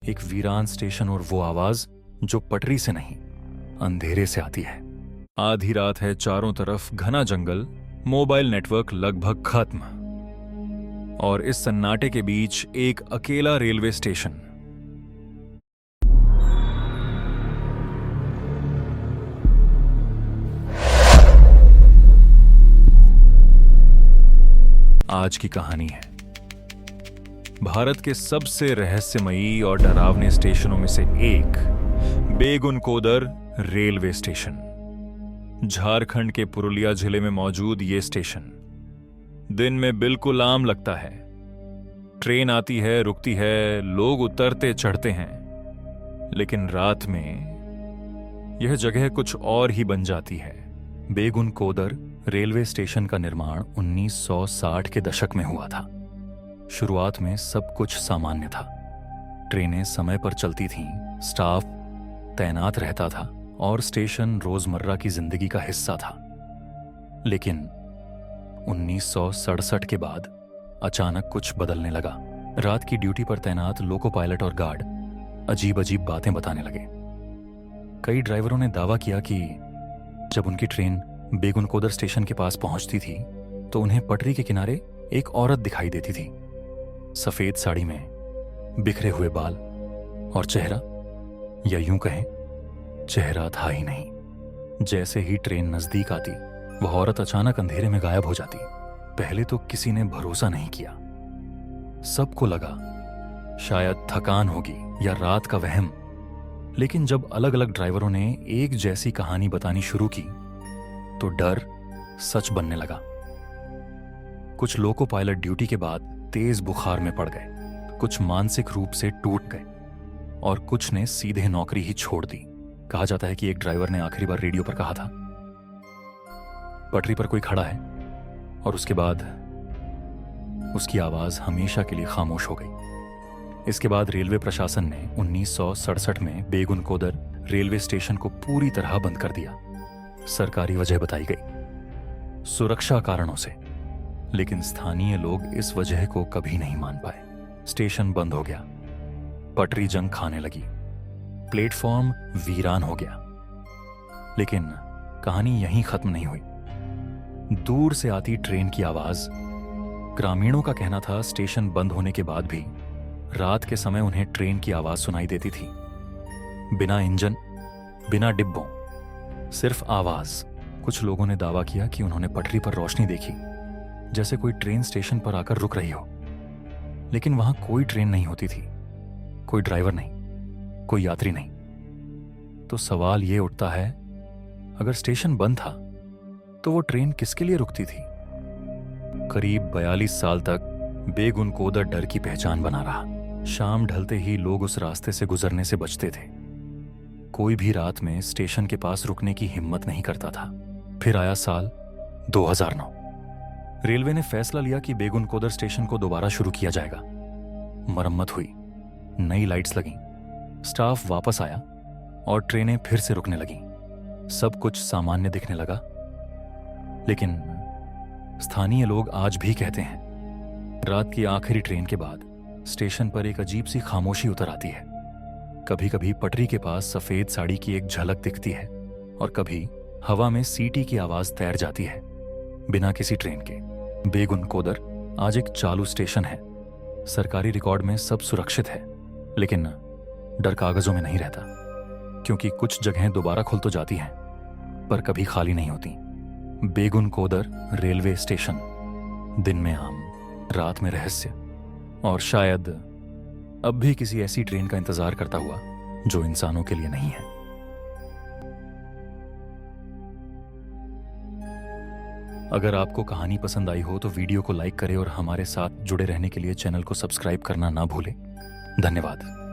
एक वीरान स्टेशन और वो आवाज जो पटरी से नहीं, अंधेरे से आती है। आधी रात है, चारों तरफ घना जंगल, मोबाइल नेटवर्क लगभग खत्म, और इस सन्नाटे के बीच एक अकेला रेलवे स्टेशन। आज की कहानी है भारत के सबसे रहस्यमयी और डरावने स्टेशनों में से एक, बेगुनकोदर रेलवे स्टेशन। झारखंड के पुरुलिया जिले में मौजूद ये स्टेशन दिन में बिल्कुल आम लगता है। ट्रेन आती है, रुकती है, लोग उतरते चढ़ते हैं, लेकिन रात में यह जगह कुछ और ही बन जाती है। बेगुनकोदर रेलवे स्टेशन का निर्माण 1960 के दशक में हुआ था। शुरुआत में सब कुछ सामान्य था। ट्रेनें समय पर चलती थीं, स्टाफ तैनात रहता था और स्टेशन रोजमर्रा की जिंदगी का हिस्सा था। लेकिन 1967 के बाद अचानक कुछ बदलने लगा। रात की ड्यूटी पर तैनात लोको पायलट और गार्ड अजीब अजीब बातें बताने लगे। कई ड्राइवरों ने दावा किया कि जब उनकी ट्रेन बेगुनकोदर स्टेशन के पास पहुंचती थी तो उन्हें पटरी के किनारे एक औरत दिखाई देती थी। सफेद साड़ी में, बिखरे हुए बाल और चेहरा, या यूं कहें चेहरा था ही नहीं। जैसे ही ट्रेन नजदीक आती, वह औरत अचानक अंधेरे में गायब हो जाती। पहले तो किसी ने भरोसा नहीं किया। सबको लगा शायद थकान होगी या रात का वहम। लेकिन जब अलग अलग ड्राइवरों ने एक जैसी कहानी बतानी शुरू की तो डर सच बनने लगा। कुछ लोको पायलट ड्यूटी के बाद तेज बुखार में पड़ गए, कुछ मानसिक रूप से टूट गए और कुछ ने सीधे नौकरी ही छोड़ दी। कहा जाता है कि एक ड्राइवर ने आखिरी बार रेडियो पर कहा था, पटरी पर कोई खड़ा है, और उसके बाद उसकी आवाज हमेशा के लिए खामोश हो गई। इसके बाद रेलवे प्रशासन ने 1967 में बेगुनकोदर रेलवे स्टेशन को पूरी तरह बंद कर दिया। सरकारी वजह बताई गई, सुरक्षा कारणों से। लेकिन स्थानीय लोग इस वजह को कभी नहीं मान पाए। स्टेशन बंद हो गया, पटरी जंग खाने लगी, प्लेटफॉर्म वीरान हो गया। लेकिन कहानी यहीं खत्म नहीं हुई। दूर से आती ट्रेन की आवाज, ग्रामीणों का कहना था स्टेशन बंद होने के बाद भी रात के समय उन्हें ट्रेन की आवाज सुनाई देती थी। बिना इंजन, बिना डिब्बों, सिर्फ आवाज। कुछ लोगों ने दावा किया कि उन्होंने पटरी पर रोशनी देखी, जैसे कोई ट्रेन स्टेशन पर आकर रुक रही हो। लेकिन वहां कोई ट्रेन नहीं होती थी, कोई ड्राइवर नहीं, कोई यात्री नहीं। तो सवाल यह उठता है, अगर स्टेशन बंद था तो वो ट्रेन किसके लिए रुकती थी? करीब 42 साल तक बेगुनकोदर डर की पहचान बना रहा। शाम ढलते ही लोग उस रास्ते से गुजरने से बचते थे। कोई भी रात में स्टेशन के पास रुकने की हिम्मत नहीं करता था। फिर आया साल 2009। रेलवे ने फैसला लिया कि बेगुनकोदर स्टेशन को दोबारा शुरू किया जाएगा। मरम्मत हुई, नई लाइट्स लगीं, स्टाफ वापस आया और ट्रेनें फिर से रुकने लगीं। सब कुछ सामान्य दिखने लगा। लेकिन स्थानीय लोग आज भी कहते हैं, रात की आखिरी ट्रेन के बाद स्टेशन पर एक अजीब सी खामोशी उतर आती है। कभी कभी पटरी के पास सफेद साड़ी की एक झलक दिखती है और कभी हवा में सीटी की आवाज तैर जाती है, बिना किसी ट्रेन के। बेगुनकोदर आज एक चालू स्टेशन है। सरकारी रिकॉर्ड में सब सुरक्षित है, लेकिन डर कागजों में नहीं रहता, क्योंकि कुछ जगहें दोबारा खुल तो जाती हैं पर कभी खाली नहीं होती। बेगुनकोदर रेलवे स्टेशन, दिन में आम, रात में रहस्य, और शायद अब भी किसी ऐसी ट्रेन का इंतजार करता हुआ जो इंसानों के लिए नहीं है। अगर आपको कहानी पसंद आई हो तो वीडियो को लाइक करें और हमारे साथ जुड़े रहने के लिए चैनल को सब्सक्राइब करना ना भूलें। धन्यवाद।